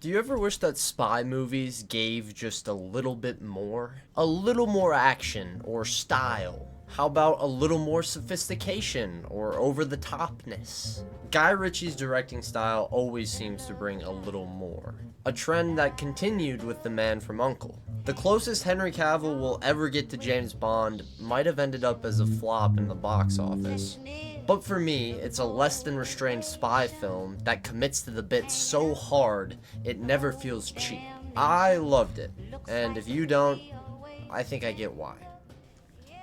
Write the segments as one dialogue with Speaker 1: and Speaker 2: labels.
Speaker 1: Do you ever wish that spy movies gave just a little bit more? A little more action or style? How about a little more sophistication or over-the-topness? Guy Ritchie's directing style always seems to bring a little more. A trend that continued with The Man from U.N.C.L.E. The closest Henry Cavill will ever get to James Bond might have ended up as a flop in the box office. But for me, it's a less than restrained spy film that commits to the bit so hard, it never feels cheap. I loved it, and if you don't, I think I get why.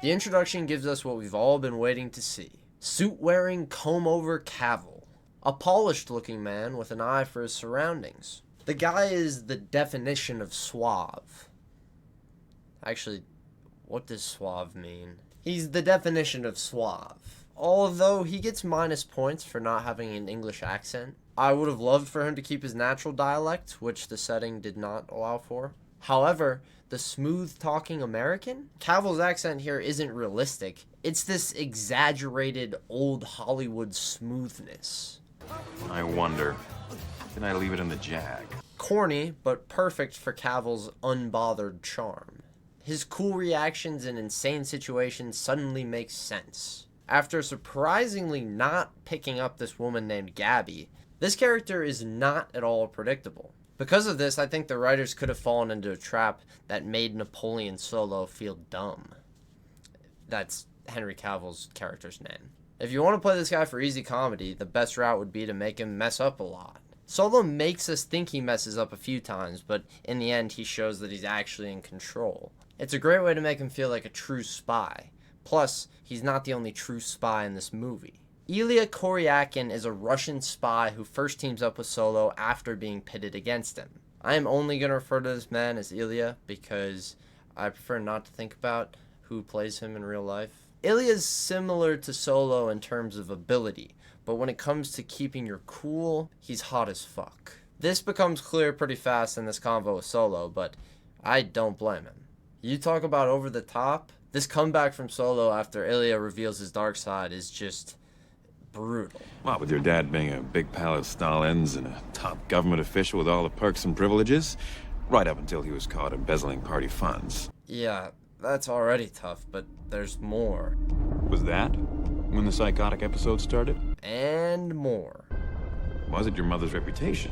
Speaker 1: The introduction gives us what we've all been waiting to see. Suit-wearing, comb-over Cavill. A polished-looking man with an eye for his surroundings. The guy is the definition of suave. Actually, what does suave mean? He's the definition of suave. Although he gets minus points for not having an English accent. I would have loved for him to keep his natural dialect, which the setting did not allow for. However, the smooth-talking American? Cavill's accent here isn't realistic. It's this exaggerated old Hollywood smoothness.
Speaker 2: I wonder, can I leave it in the jag?
Speaker 1: Corny, but perfect for Cavill's unbothered charm. His cool reactions in insane situations suddenly make sense. After surprisingly not picking up this woman named Gabby, this character is not at all predictable. Because of this, I think the writers could have fallen into a trap that made Napoleon Solo feel dumb. That's Henry Cavill's character's name. If you want to play this guy for easy comedy, the best route would be to make him mess up a lot. Solo makes us think he messes up a few times, but in the end he shows that he's actually in control. It's a great way to make him feel like a true spy. Plus, he's not the only true spy in this movie. Ilia is a Russian spy who first teams up with Solo after being pitted against him. I am only going to refer to this man as Ilia because I prefer not to think about who plays him in real life. Ilia is similar to Solo in terms of ability, but when it comes to keeping your cool, he's hot as fuck. This becomes clear pretty fast in this convo with Solo, but I don't blame him. You talk about over the top. This comeback from Solo after Ilia reveals his dark side is just brutal.
Speaker 2: Well, with your dad being a big pal of Stalin's and a top government official with all the perks and privileges, right up until he was caught embezzling party funds.
Speaker 1: Yeah, that's already tough, but there's more.
Speaker 2: Was that when the psychotic episode started?
Speaker 1: And more.
Speaker 2: Was it your mother's reputation?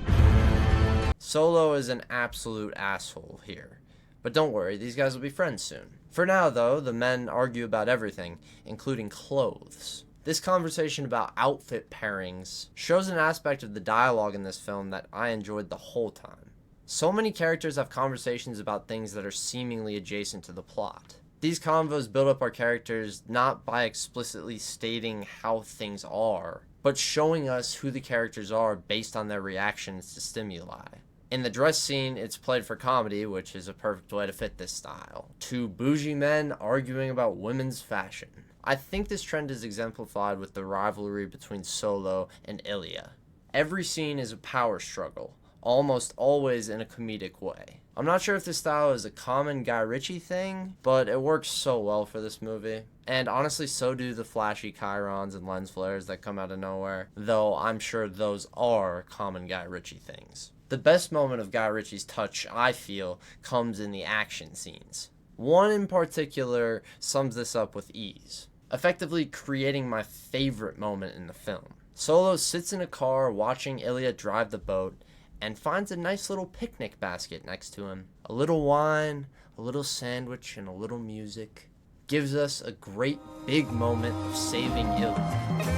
Speaker 1: Solo is an absolute asshole here. But don't worry, these guys will be friends soon. For now, though, the men argue about everything, including clothes. This conversation about outfit pairings shows an aspect of the dialogue in this film that I enjoyed the whole time. So many characters have conversations about things that are seemingly adjacent to the plot. These convos build up our characters not by explicitly stating how things are, but showing us who the characters are based on their reactions to stimuli. In the dress scene, it's played for comedy, which is a perfect way to fit this style. Two bougie men arguing about women's fashion. I think this trend is exemplified with the rivalry between Solo and Ilia. Every scene is a power struggle, almost always in a comedic way. I'm not sure if this style is a common Guy Ritchie thing, but it works so well for this movie. And honestly, so do the flashy chyrons and lens flares that come out of nowhere, though I'm sure those are common Guy Ritchie things. The best moment of Guy Ritchie's touch, I feel, comes in the action scenes. One in particular sums this up with ease, effectively creating my favorite moment in the film. Solo sits in a car watching Ilia drive the boat and finds a nice little picnic basket next to him. A little wine, a little sandwich, and a little music. Gives us a great big moment of saving Ilia.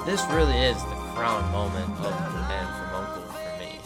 Speaker 1: This really is the crown moment of The Man from U.N.C.L.E.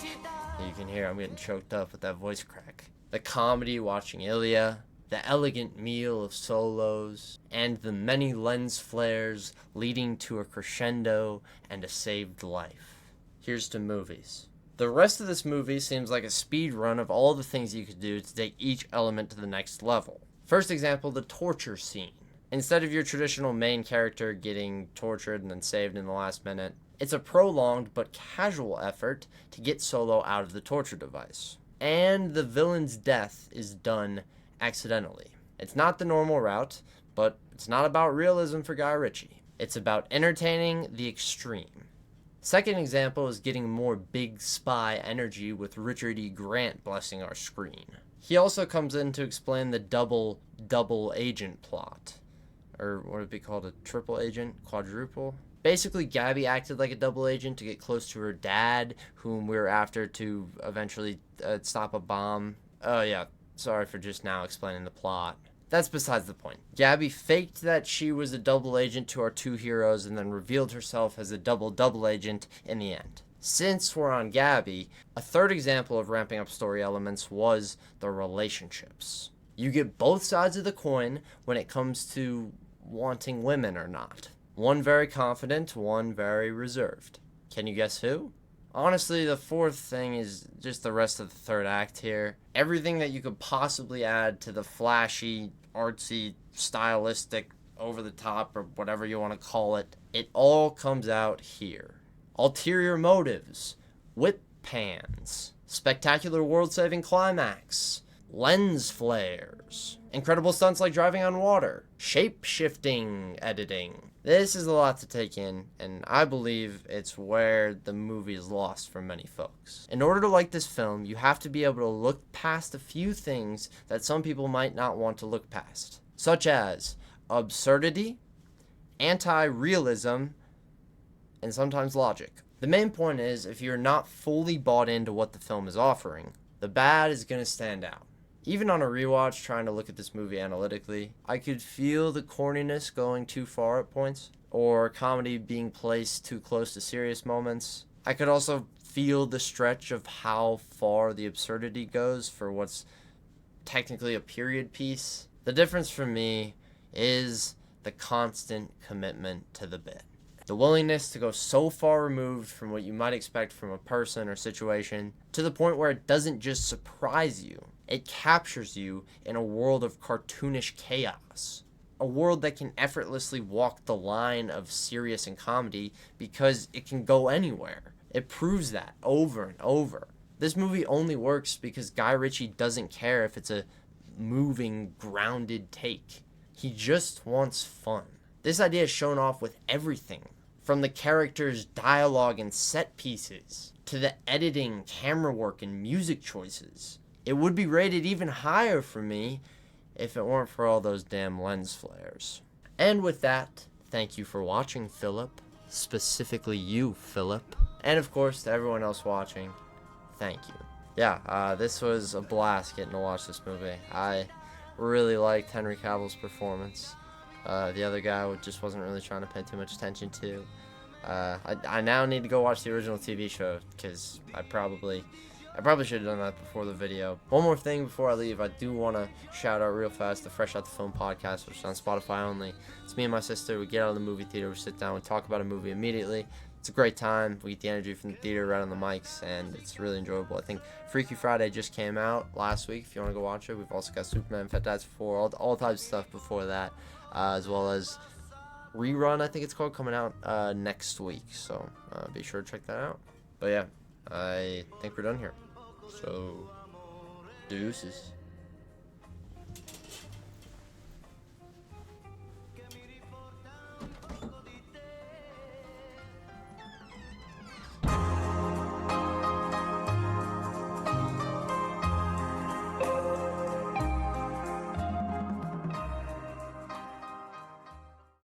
Speaker 1: for me. You can hear I'm getting choked up with that voice crack. The comedy watching Ilia, the elegant meal of Solos, and the many lens flares leading to a crescendo and a saved life. Here's to movies. The rest of this movie seems like a speed run of all the things you could do to take each element to the next level. First example, the torture scene. Instead of your traditional main character getting tortured and then saved in the last minute, it's a prolonged but casual effort to get Solo out of the torture device. And the villain's death is done accidentally. It's not the normal route, but it's not about realism for Guy Ritchie. It's about entertaining the extreme. Second example is getting more big spy energy with Richard E. Grant blessing our screen. He also comes in to explain the double agent plot. Or what would it be called? A triple agent? Quadruple? Basically, Gabby acted like a double agent to get close to her dad, whom we were after to eventually stop a bomb. Oh yeah, sorry for just now explaining the plot. That's besides the point. Gabby faked that she was a double agent to our two heroes and then revealed herself as a double agent in the end. Since we're on Gabby, a third example of ramping up story elements was the relationships. You get both sides of the coin when it comes to wanting women or not. One very confident, one very reserved. Can you guess who? Honestly, the fourth thing is just the rest of the third act here. Everything that you could possibly add to the flashy, artsy, stylistic, over-the-top, or whatever you want to call it, it all comes out here. Ulterior motives, whip pans, spectacular world-saving climax, lens flares, incredible stunts like driving on water, shape-shifting editing. This is a lot to take in, and I believe it's where the movie is lost for many folks. In order to like this film, you have to be able to look past a few things that some people might not want to look past, such as absurdity, anti-realism, and sometimes logic. The main point is, if you're not fully bought into what the film is offering, the bad is going to stand out. Even on a rewatch, trying to look at this movie analytically, I could feel the corniness going too far at points, or comedy being placed too close to serious moments. I could also feel the stretch of how far the absurdity goes for what's technically a period piece. The difference for me is the constant commitment to the bit. The willingness to go so far removed from what you might expect from a person or situation to the point where it doesn't just surprise you. It captures you in a world of cartoonish chaos. A world that can effortlessly walk the line of serious and comedy because it can go anywhere. It proves that over and over. This movie only works because Guy Ritchie doesn't care if it's a moving, grounded take. He just wants fun. This idea is shown off with everything, from the characters' dialogue and set pieces, to the editing, camera work, and music choices. It would be rated even higher for me if it weren't for all those damn lens flares. And with that, thank you for watching, Philip. Specifically you, Philip. And of course, to everyone else watching, thank you. Yeah, this was a blast getting to watch this movie. I really liked Henry Cavill's performance. The other guy just wasn't really trying to pay too much attention to. I now need to go watch the original TV show, because I probably should have done that before the video. One more thing before I leave, I do want to shout out real fast the Fresh Out the Film podcast, which is on Spotify only. It's me and my sister. We get out of the movie theater, we sit down, we talk about a movie immediately. It's a great time. We get the energy from the theater right on the mics, and it's really enjoyable. I think Freaky Friday just came out last week, if you want to go watch it. We've also got Superman, Fat Dads 4, all types of stuff before that, as well as Rerun, I think it's called, coming out next week. So be sure to check that out. But yeah, I think we're done here. So, deuces.